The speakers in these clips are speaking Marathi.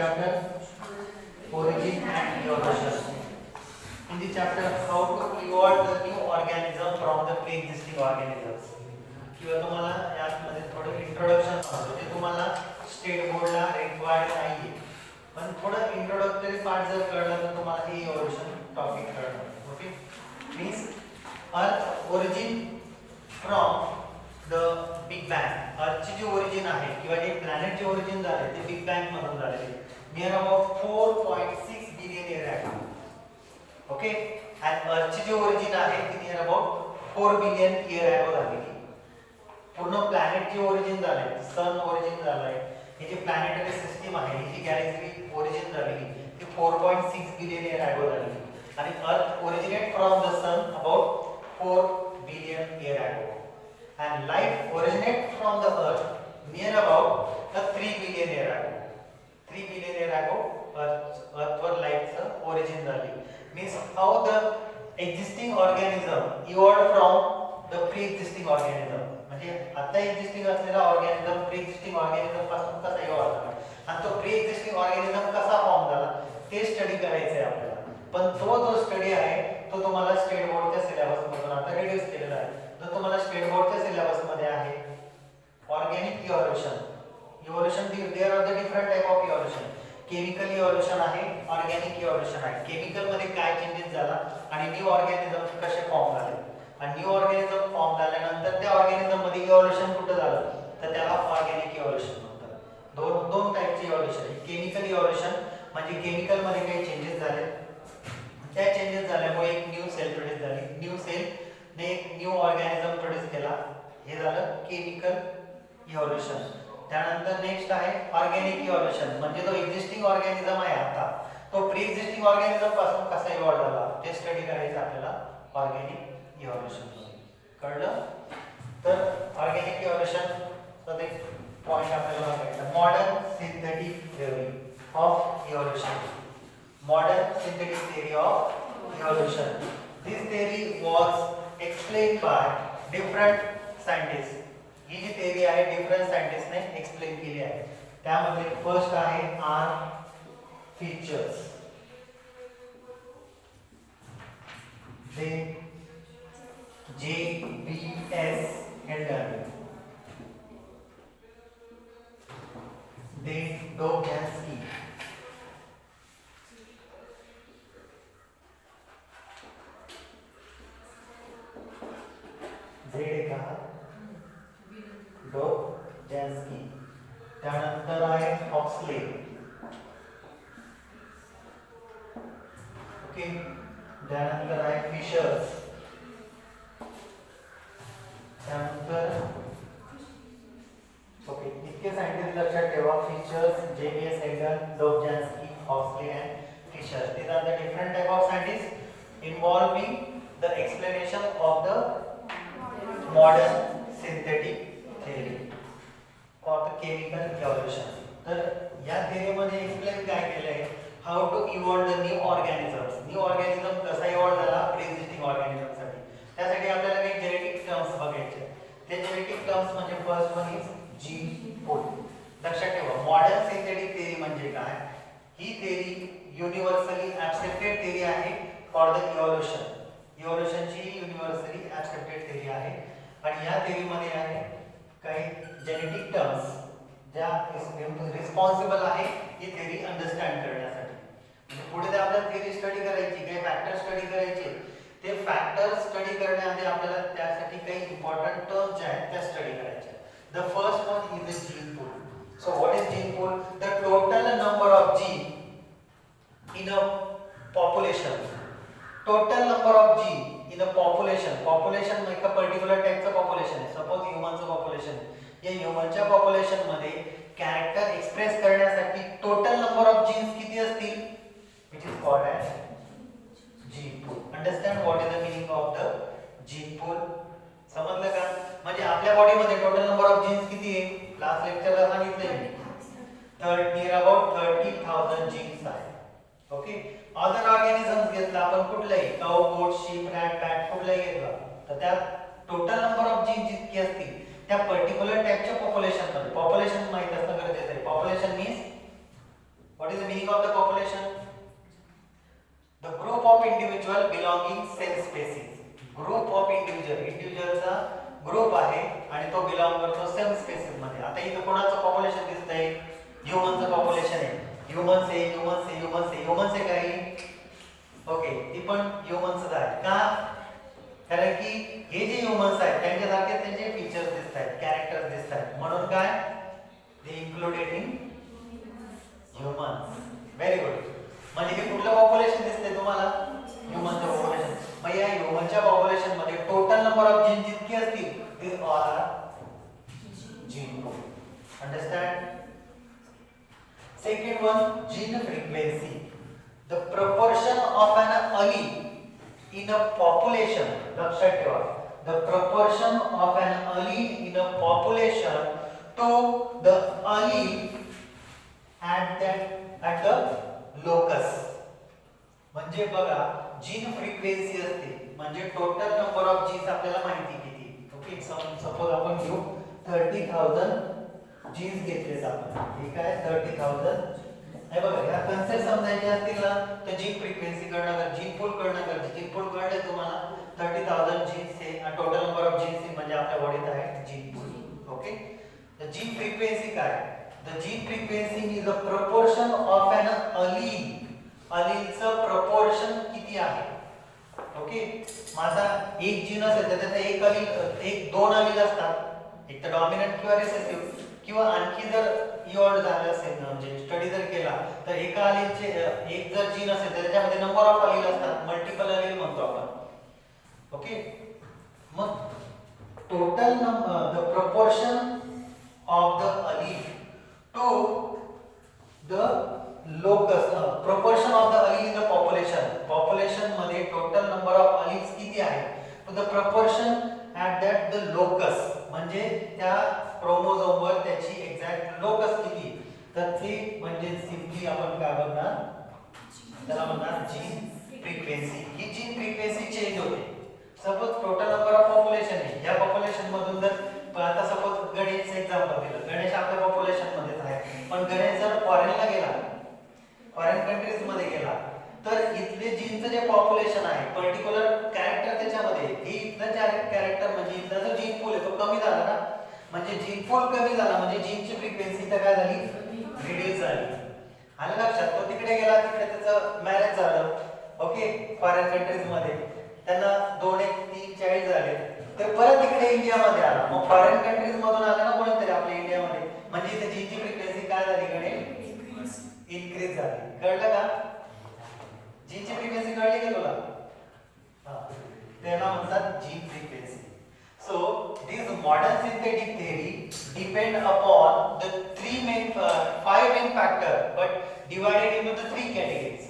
chapter origin and evolution. In the chapter how to evolve the new organism from the pre-existing organisms. किंवा तुम्हाला यामध्ये थोडं इंट्रोडक्शन सांगतो जे तुम्हाला स्टेट बोर्डला रिक्वायर्ड नाहीये पण थोडं इंट्रोडक्टरी पार्ट जर कळलं तर तुम्हाला हे इव्होल्यूशन टॉपिक कळणार. Okay means earth origin from the big bang. अर्थची जी ओरिजिन आहे किंवा जे प्लॅनेटचे ओरिजिन झाले ते बिग बँग मधून झालेले नियर अबाउट 4.6 बिलियन इयर अगो. ओके आणि अर्थची जी ओरिजिन आहे ती नियर अबाउट 4 बिलियन इयर अगो झालेली. पूर्ण प्लॅनेटची ओरिजिन झाले सन ओरिजिन झालाय हे जे प्लॅनेटरी सिस्टीम आहे ही जी गॅलेक्सी ओरिजिन झालेली ती 4.6 बिलियन इयर अगो झालेली आणि earth originate from the sun about 4 billion year ago. And life originates from the earth near about 3 billion year ago. 3 billion year ago earth वर life's origin झाली. Means how the existing organism evolved from the pre-existing organism. म्हणजे आता एक्झिस्टिंग असलेला ऑर्गॅनिझम प्री-एक्झिस्टिंग ऑर्गॅनिझम पासून कसा इव्हॉल्व झाला आणि तो प्री-एक्झिस्टिंग ऑर्गॅनिझम कसा फॉर्म झाला ते स्टडी करायचं आहे आपल्याला. पण तो जो स्टडी आहे तो तुम्हाला स्टेट बोर्डच्या सिलेबस मधून आता रिड्यूस केलेला आहे. तो तुम्हाला स्टेट बोर्डच्या सिलेबस मध्ये आहे organic evolution. Evolution there are the different type of evolution. Chemical evolution आहे, ऑर्गॅनिक इव्होल्यूशन आहे. केमिकल मध्ये काय चेंजेस झाला आणि न्यू ऑर्गॅनिझम कसे फॉर्म झाले आणि न्यू ऑर्गॅनिझम फॉर्म झाल्यानंतर त्या ऑर्गॅनिझम मध्ये इव्होल्यूशन कुठे झालं तर त्याला ऑर्गॅनिक इव्होल्यूशन म्हणतात. दोन टाइपचे इव्होल्यूशन आहे. केमिकल इव्होल्यूशन म्हणजे केमिकल मध्ये काही चेंजेस झाले त्या चेंजेस झाल्यामुळे एक न्यू सेल प्रोड्यूस झाली. न्यू सेल ने एक न्यू ऑर्गॅनिझम प्रोड्यूस केला हे झालं केमिकल इव्होल्यूशन. त्यानंतर नेक्स्ट आहे ऑर्गॅनिक इव्होल्यूशन म्हणजे जो एक्झिस्टिंग ऑर्गॅनिझम आहे आता तो प्री एक्झिस्टिंग ऑर्गॅनिझम पासून कसा इव्हॉल्व झाला ते स्टडी करायचं आपल्याला ऑर्गॅनिक इव्होल्यूशन मध्ये. कळलं तर ऑर्गॅनिक इव्होल्यूशन चा एक पॉइंट आपल्याला बघायचा modern synthetic theory of evolution. Modern synthetic theory of evolution. This theory was explained by different scientists. ही जी theory आहे different scientists ने explain केली आहे. त्यामध्ये फर्स्ट आहे are features, then JBS Hendon, then Dobzhansky, Dobzhansky. त्यानंतर आहे ऑक्सले. ओके त्यानंतर आहे फिशर्स. त्यानंतर ओके इतके सायंटिस्ट लक्षात ठेवा Fisher's, JBS Hagen, Dobzhansky, Huxley and Fisher's. These are the different type of scientists involving the explanation of the modern synthetic theory for the chemical evolution. तर या theory मध्ये एक्सप्लेन काय केलंय how to evolve the new organisms. New organism कसा इव्हॉल्व झाला प्री एक्झिस्टिंग ऑर्गॅनिझम साठी. त्यासाठी आपल्याला काही जेनेटिक टर्म्स बघायचे. ते जेनेटिक टर्म्स म्हणजे first one is gene pool. लक्षात ठेवा मॉडर्न सिंथेटिक थिअरी म्हणजे काय. ही थिअरी युनिव्हर्सली ऍक्सेप्टेड थिअरी आहे फॉर द इव्होल्यूशन. इव्होल्यूशनची युनिव्हर्सली ऍक्सेप्टेड थिअरी आहे आणि या थिअरी मध्ये आहे काही जेनेटिक टर्म्स ज्या रिस्पॉन्सिबल आहे ही थिअरी अंडरस्टँड करण्यासाठी. म्हणजे पुढे ते आपल्याला थिअरी स्टडी करायची काही फॅक्टर स्टडी करायचे. ते फॅक्टर स्टडी करण्याआधी आपल्याला त्यासाठी काही इम्पॉर्टंट टर्म्स जे आहेत त्या स्टडी करायच्या. The first one is the gene pool. So what is gene pool. The total number of gene in a population. Total number of gene in a population एका पर्टिक्युलर टाइपचं पॉप्युलेशन आहे. सपोज ह्यूमनचं पॉप्युलेशन या ह्यूमनच्या पॉप्युलेशन मध्ये कॅरेक्टर एक्सप्रेस करण्यासाठी टोटल नंबर ऑफ जीन्स किती असतील which is called as gene pool. Understand what is the meaning of the gene pool. समजलं का. म्हणजे आपल्या बॉडी मध्ये टोटल नंबर ऑफ जीन्स किती आहे लास्ट लेक्चरला सांगितलंय मी 30,000 जीन्स आहे. ओके अदर ऑर्गॅनिझम्स घेतला आपण कुठलाही काऊ, गोट, शीप, रॅट, बॅट कुठलाही घेतला तर त्यात टोटल नंबर ऑफ जीन जितकी असतील त्या पर्टिक्युलर टाइपच्या पॉप्युलेशन मध्ये. पॉप्युलेशन माहित असणं गरजेचं आहे. Population means what is of individual belonging same species. Group of इंडिव्हिज्युअलचा ग्रुप आहे आणि तो बिलॉंग करतो सेम स्पेसिस मध्ये. आता इथं कोणाचं पॉप्युलेशन दिसतंय? ह्यूमनचं पॉप्युलेशन आहे. ह्यूमन्स आहे काही. ओके, ती पण ह्यूमन्सच आहे का? कारण की हे जे ह्यूमन्स आहेत त्यांच्यासारखे त्यांचे फीचर्स दिसत आहेत, कॅरेक्टर्स दिसत आहेत, म्हणून काय ते included in humans. Very good. म्हणजे हे कुठलं पॉप्युलेशन दिसतंय तुम्हाला? ह्यूमनचं पॉप्युलेशन. मग या ह्यूमनच्या पॉप्युलेशन मध्ये टोटल नंबर ऑफ जीन जितके असतील ते all are gene pool. Understand? Second one, gene frequency. The proportion of an allele in a population, लक्षात ठेवा, the proportion of an allele in a population to the allele at the locus. म्हणजे बघा, जीन फ्रिक्वेन्सी असते म्हणजे टोटल नंबर ऑफ जीन्स आपल्याला माहिती किती. ओके, सपोज आपण घेऊ 30,000 जीन्स घेतलेत आपण. ठीक आहे, 30,000. हे बघा, या कन्सेप्ट समजायचे असतील ना तर जीन फ्रिक्वेन्सी कळणं, जीन पूल कळणं गरजेचं. जीन पूल कळले तुम्हाला 30,000 जीन्स हे टोटल नंबर ऑफ जीन्स म्हणजे आपल्या बॉडीत आहे जीन पूल. ओके, तर जीन फ्रिक्वेन्सी काय? The gene frequency is the proportion of an allele. अलीलचं प्रपोर्शन किती आहे? ओके, माझा एक जीन असेल तर त्याचा एक अलील, एक दोन अलील असतात, एक तर डॉमिनंट किंवा रिसेसिव्ह, किंवा आणखी जर इव्हॉल्व झालं असेल म्हणजे स्टडी जर केला तर एका अलीलचे एक जर जीन असेल तर त्याच्यामध्ये नंबर ऑफ अलील असतात, मल्टिपल अलील म्हणतो आपण. ओके, मग total the proportion of the allele to the locus, proportion of the allele in the population मध्ये टोटल नंबर ऑफ अलील्स किती आहे, to the proportion at that the locus, म्हणजे त्या क्रोमोझोमवर त्याची एक्झॅक्ट लोकस किती, तर ते म्हणजे सिम्पली आपण काय बघणार, त्याला म्हणणार जीन फ्रिक्वेन्सी. ही जीन फ्रिक्वेन्सी चेंज होते. Suppose total number of population आहे, या पॉप्युलेशन मधून जर आता सपोज गणेशचं एक्झाम्पल दिलं, गणेश आपल्या पॉप्युलेशन मध्येच आहे, पण गणेश जर फॉरेनला गेला, फॉरेन कंट्रीज मध्ये गेला, तर इथले जीनचं जे पॉप्युलेशन आहे, पर्टिक्युलर कॅरेक्टर त्याच्यामध्ये, हे इथलं कॅरेक्टर म्हणजे इथला जो जीन पूल आहे तो कमी झाला ना, म्हणजे जीन पूल कमी झाला म्हणजे जीनची फ्रिक्वेन्सी तर काय झाली, रिड्यूस झाली. आलं लक्षात? तो तिकडे गेला, तिकडे त्याचं मॅरेज झालं. ओके, फॉरेन कंट्रीज मध्ये त्यांना 2 1 3 40 झाले, ते परत इकडे इंडियामध्ये आला. मग फॉरेन कंट्रीज मधून आला ना कोणीतरी आपल्या इंडियामध्ये, म्हणजे इथे जीनची फ्रिक्वेन्सी काय झाली, कडे इनक्रीज झाली. कळलं का? जीनची फ्रिक्वेन्सी कळली का तुला? त्याला म्हणतात gene frequency. So this modern synthetic theory depend upon the five main factor but divided into the 3 categories.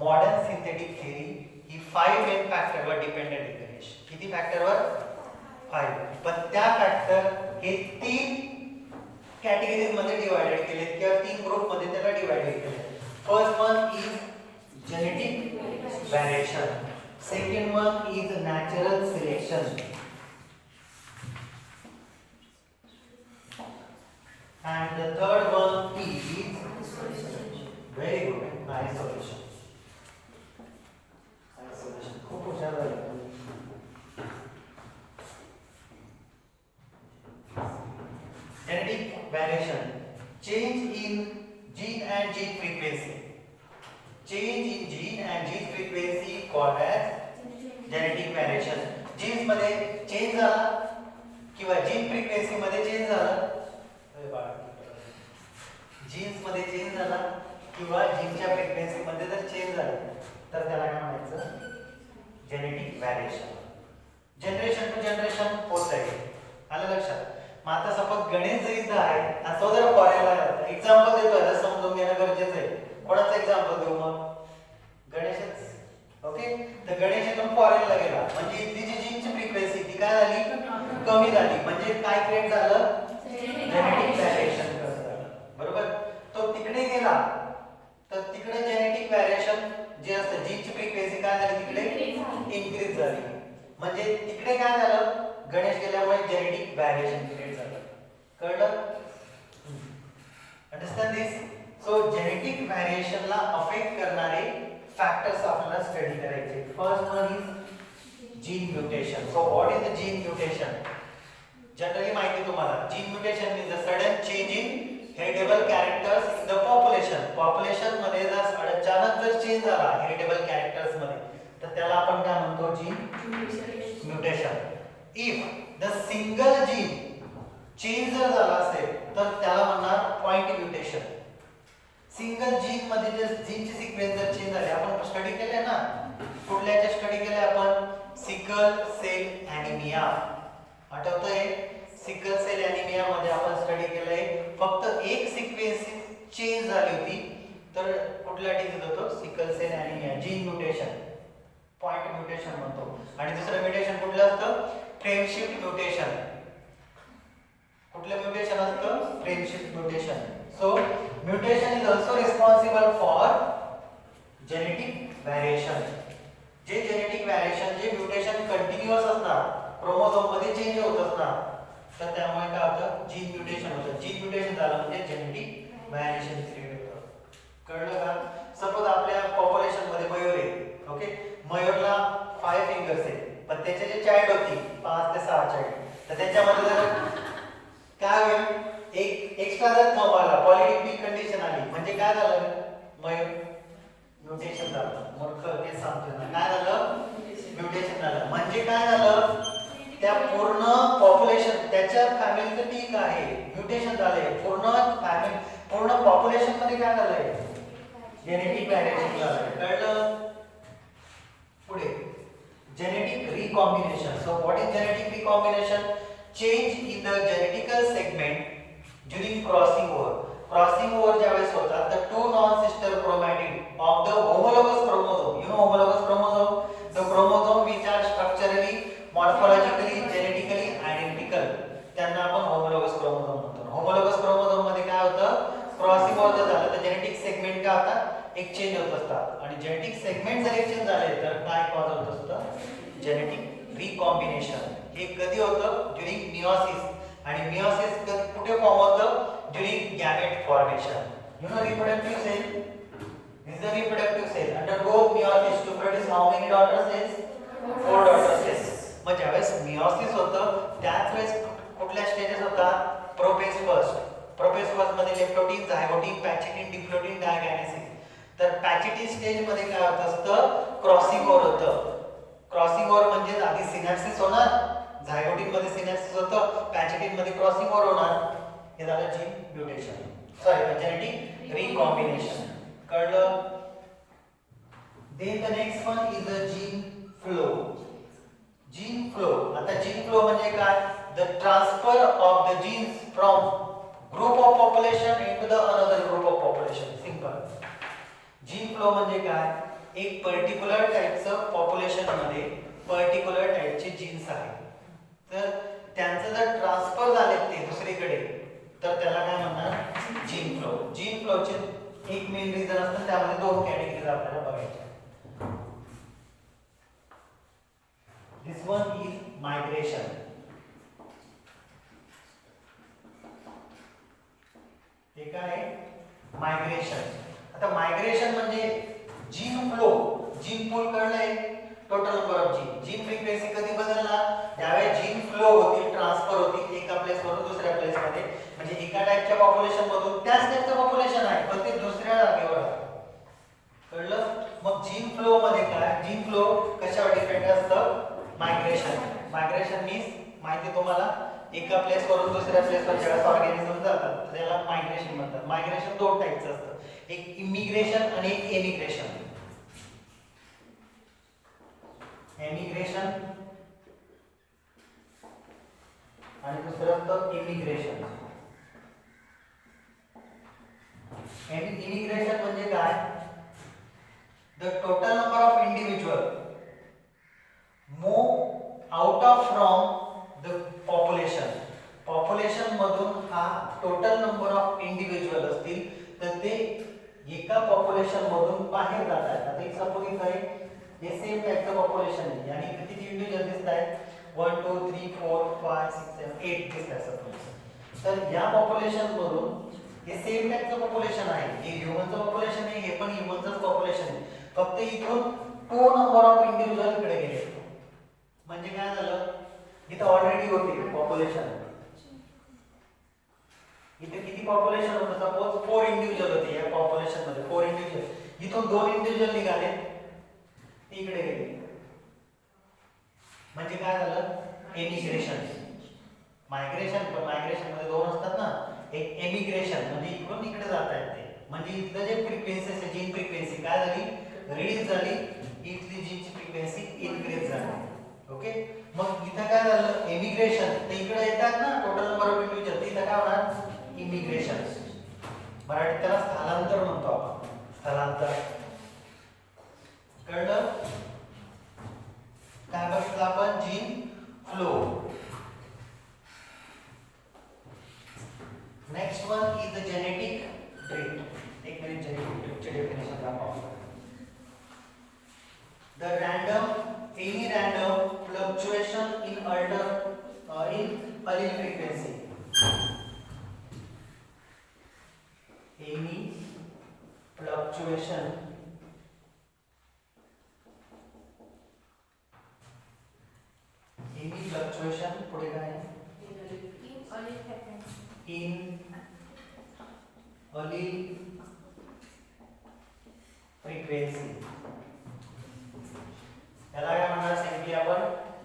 Modern synthetic theory he 5 main factor वर dependent आहे. गणेश किती फॅक्टर वर? 5. पण त्या फॅक्टर हे 3 कॅटेगरीज मध्ये डिवाइडेड केले किंवा 3 ग्रुप मध्ये त्याला डिवाइडेड केले. First one is genetic variation, second one is natural selection, and the third one is very good isolation. खूप हुशार झाले. Genetic variation, change in gene and gene frequency. Change in gene and gene frequency called as genetic variation. Genes मध्ये चेंज झाला किंवा जीन फ्रिक्वेन्सी मध्ये चेंज झाला, जीन्स मध्ये चेंज झाला किंवा जीनच्या फ्रिक्वेन्सी मध्ये जर चेंज झाला तर त्याला काय म्हणायचं, genetic variation. Generation to generation होत आहे. आलं लक्षात? मग आता सपोज गणेश जर इथं आहे आणि तो जर फॉरेनला गेला, एक्झाम्पल देतोय, समजून घेणं गरजेचं आहे. कोणाचं एक्झाम्पल देऊ मग? गणेशच. ओके, तर गणेश इथून फॉरेनला गेला म्हणजे इथली जी जीनची फ्रिक्वेन्सी ती काय झाली, कमी झाली. म्हणजे काय क्रिएट झालं, जेनेटिक व्हेरिएशन. बरोबर? तो तिकडे गेला तर तिकडे जेनेटिक व्हेरिएशन जे असतं, जीनची फ्रिक्वेन्सी काय झाली, तिकडे इनक्रीज झाली. म्हणजे तिकडे काय झालं, गणेश गेल्यामुळे जेनेटिक व्हेरिएशन क्रिएट झालं. कळलं? Understand this? सो जेनेटिक व्हेरिएशनला अफेक्ट करणारे फॅक्टर्स आपल्याला स्टडी करायचे. First one is gene mutation. So what is the gene mutation? Generally माहिती तुम्हाला, gene mutation is the sudden change in heritable characters in the population. Population मध्ये जर अचानक जर चेंज झाला हेरिडेबल कॅरेक्टर्स मध्ये, तर त्याला आपण काय म्हणतो? Gene mutation. If the single gene change जर झाला असेल तर त्याला म्हणणार पॉइंट म्युटेशन. सिंगल जीन मध्ये जर जीनची सिक्वेन्स जर चेंज झाली, आपण स्टडी केले ना, कुठल्याचे स्टडी केले आपण? Sickle cell anaemia. आठवतंय? सिकल सेल ॲनिमिया मध्ये आपण स्टडी केलंय, फक्त एक सिक्वेन्स चेंज झाली होती, तर कुठला डिसीज होतो? Sickle cell anaemia. Gene mutation, point mutation म्हणतो. आणि दुसरं म्युटेशन कुठलं असतं? Frameshift mutation. कुठलं म्युटेशन असतं? Frameshift mutation. So mutation is also responsible for genetic variation. जे जेनेटिक व्हॅरिएशन, जे म्युटेशन कंटिन्युअस असणार, क्रोमोझोम मध्ये चेंज होत असणार, तर त्यामुळे काय होतं? जीन म्युटेशन होतं. जीन म्युटेशन झालं म्हणजे जेनेटिक व्हॅरिएशन क्रिएट होतं. कळलं का? सपोज आपल्या पॉप्युलेशन मध्ये मयूर आहे, ओके, मयूरला 5 फिंगर्स आहेत, पण त्याचे जे चाइल्ड होती 5 ते 6 चाइल्ड, तर त्याच्यामध्ये जर काय होईल? एक एक्स्ट्रा जर थंब आला, पॉलिडिप्टिक कंडिशन आली, म्हणजे काय झालं? मयूर म्युटेशन झालं. मूर्ख ते सांगतो ना, काय झालं? म्युटेशन झालं. म्हणजे काय झालं? त्या पूर्ण पॉप्युलेशन, त्याच्या फॅमिलीचं ठीक आहे, म्युटेशन झालंय. पूर्ण पॉप्युलेशन मध्ये काय झालंय? जेनेटिक व्हॅरिएशन झालंय. कळलं? पुढे genetic recombination. So what is genetic recombination? Change in the genetical segment during crossing over. Crossing over ज्यावेळेस होतात, the two non sister chromatid of the homologous chromosome. You know homologous chromosome? The chromosome which are structurally, morphologically, genetically identical, त्यांना आपण होमोलोगस क्रोमोझोम म्हणतो. होमोलोगस क्रोमोझोम मध्ये काय होतं? क्रॉसिंग ओव्हर जर झालं तर जेनेटिक सेगमेंट काय होतात? एक्सचेंज होत असतात. आणि जेनेटिक सेगमेंट जर एक्सचेंज झाले तर काय कॉज होत असतं? Genetic recombination. हे कधी होतं? During meiosis. आणि मियोसिस कुठे फॉर्म होतं? During gamete formation. You know reproductive cell, this is the reproductive cell undergo meiosis to produce how many daughter cells? 4 daughter cells. मग ज्यावेळेस मियोसिस होतं त्याच वेळेस कुठल्या स्टेजेस होतात? प्रोपेज फर्स्ट. प्रोपेज फर्स्ट मध्ये लेप्टोटीन, झायगोटीन, पॅचिटिन, डिप्लोटीन, डायगॅनेसिस. तर पॅचिटिन स्टेज मध्ये काय होत असतं? क्रॉसिंग ओव्हर होतं. क्रॉसिंग ओव्हर म्हणजे आधी सिनॅप्सिस होणार, झायगोटीन मध्ये सिनॅप्सिस होतं, पॅचिटिन मध्ये क्रॉसिंग ओव्हर होणार. हे झालं gene mutation, sorry genetic recombination. कळलं? Then the next one is the gene flow. Gene flow. आता gene flow म्हणजे काय? The transfer of the genes from group of population into the another group of population. Simple. Gene flow म्हणजे काय? एक पर्टिक्युलर टाइपचं पॉप्युलेशन मध्ये पर्टिक्युलर टाइपचे जीन्स आहेत, तर त्यांचं जर ट्रान्सफर झाले ते दुसरीकडे, तर त्याला काय म्हणणार? Gene flow. जीन फ्लोचे एक मेन रिझन असतं, त्यामध्ये 2 कॅटेगरीज आपल्याला बघायच्या. This one is migration. ते काय? मायग्रेशन. आता मायग्रेशन म्हणजे जीन फ्लो, जीन पूल कळलंय, total number of gene. Gene frequency कधी बदलणार? ज्यावेळेस जीन फ्लो होतील, ट्रान्सफर होतील एका प्लेस वरून दुसऱ्या प्लेस मध्ये. म्हणजे एका टाइपच्या पॉप्युलेशन मधून त्याच टाइपचं पॉप्युलेशन आहे पण ते दुसऱ्या जागेवर आहे. कळलं? मग जीन फ्लो मध्ये काय? जीन फ्लो कशावर डिपेंड असतं? मायग्रेशन. मायग्रेशन मीन्स माहिती तुम्हाला, एका प्लेस वरून दुसऱ्या प्लेसवर ज्यावेळेस ऑर्गॅनिझम जातात त्याला मायग्रेशन म्हणतात. मायग्रेशन 2 टाइपचं असतं, एक इमिग्रेशन आणि एक एमिग्रेशन. एमिग्रेशन आणि दुसरं असतं इमिग्रेशन. इमिग्रेशन म्हणजे काय? The total number of individual move out of from the population. Population मधून हा टोटल नंबर ऑफ इंडिव्हिज्युअल असतील तर ते एका पॉप्युलेशन मधून बाहेर जातात. आता एक सपोज इथे हे सेम टाइपचं पॉप्युलेशन आहे आणि किती इंडिव्हिज्युअल दिसत आहेत? 1 2 3 4 5 6 7 8 दिसतात सपोज. तर या पॉप्युलेशन मधून हे सेम टाइपचं पॉप्युलेशन आहे, हे ह्यूमनचं पॉप्युलेशन आहे, हे पण ह्यूमनचंच पॉप्युलेशन आहे, फक्त इथून 2 नंबर ऑफ इंडिव्हिज्युअल इकडे गेले. म्हणजे काय झालं, इथं ऑलरेडी होती पॉप्युलेशन. इथे किती पॉप्युलेशन होतं, सपोज 4 इंडिव्हिज्युअल होते या पॉप्युलेशन मध्ये, 4 इंडिव्हिज्युअल. इथून 2 इंडिव्हिज्युअल निघाले, इकडे गेले. म्हणजे काय झालं, एमिग्रेशन. मायग्रेशन, पण मायग्रेशन मध्ये 2 असतात ना. एक एमिग्रेशन म्हणजे इकडून इकडे जात आहेत ते, म्हणजे इथलं जे फ्रिक्वेन्सी आहे, जीन फ्रिक्वेन्सी काय झाली, रिलीज झाली. इथली जीनची फ्रिक्वेन्सी इनक्रीज झाली. ओके. मग इथं काय झालं, एमिग्रेशन. ते इकडे येतात ना टोटल नंबर ऑफ इंडिव्हिज्युअल, तिथं काय होणार, इमिग्रेशन. मराठीत त्याला स्थलांतर म्हणतो आपण, स्थलांतर. कळलं. काय बघितलं आपण, gene flow. Next one is the genetic treat. एक मिनिट, जेनेटिक ट्रिटचे डेफिनेशन दाखवा. The any random fluctuation in allele frequency. Any fluctuation पुढे काय आहे, in allele frequency. याला काय म्हणणार सांगितले आपण,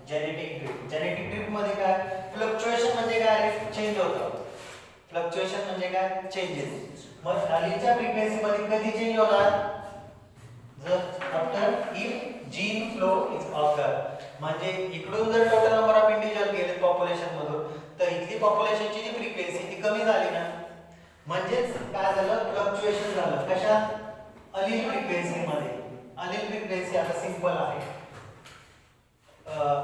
जेनेटिक ड्रिफ्ट. जेनेटिक ड्रिफ्ट मध्ये काय, फ्लक्च्युएशन म्हणजे काय, चेंज होतं. फ्लक्च्युएशन म्हणजे काय, चेंजेस. मग अलीच्या फ्रिक्वेन्सी मध्ये कधी चेंज होणार, जर after if gene flow is occur. म्हणजे इकडून जर टोटल नंबर ऑफ इंडिव्हिज्युअल गेले पॉप्युलेशन मधून, तर इथली पॉप्युलेशनची जी फ्रिक्वेन्सी ती कमी झाली ना. म्हणजेच काय झालं, फ्लक्च्युएशन झालं. कशात, अलील फ्रिक्वेन्सी मध्ये. अलील फ्रिक्वेन्सी आता सिंपल आहे.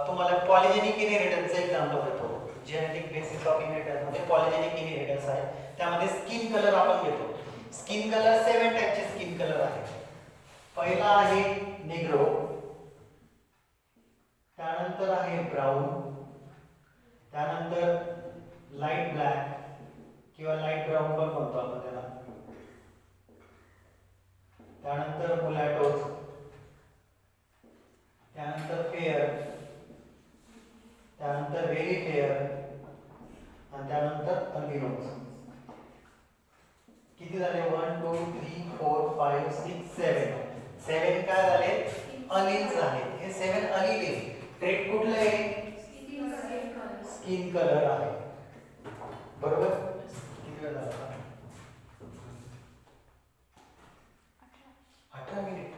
तुम्हाला पॉलिजेनिक इनहेरिटन्सचा एक्झाम्पल देतो. जेनेटिक बेसिस ऑफ इनहेरिटन्स मध्ये पॉलिजेनिक इनहेरिटन्स आहे. त्यामध्ये स्किन कलर आपण घेतो. स्किन कलर 7 टाइपचे स्किन कलर आहेत. पहिला आहे निग्रो, त्यानंतर आहे ब्राऊन, त्यानंतर लाईट ब्लॅक किंवा लाईट ब्राऊन पण म्हणतो आपण त्याला, त्यानंतर मुलॅटोज, त्यानंतर फेअर, त्यानंतर व्हेरी फेअर आणि त्यानंतर अल्बिनोज. किती झाले, 1 2 3 4 5 6 7. 7 काय झाले, अलील्स झाले. हे 7 अलील आहे. ट्रेट कुठलं आहे, स्किन कलर आहे. बरोबर. किती वेळ झाला, 18 मिनिट.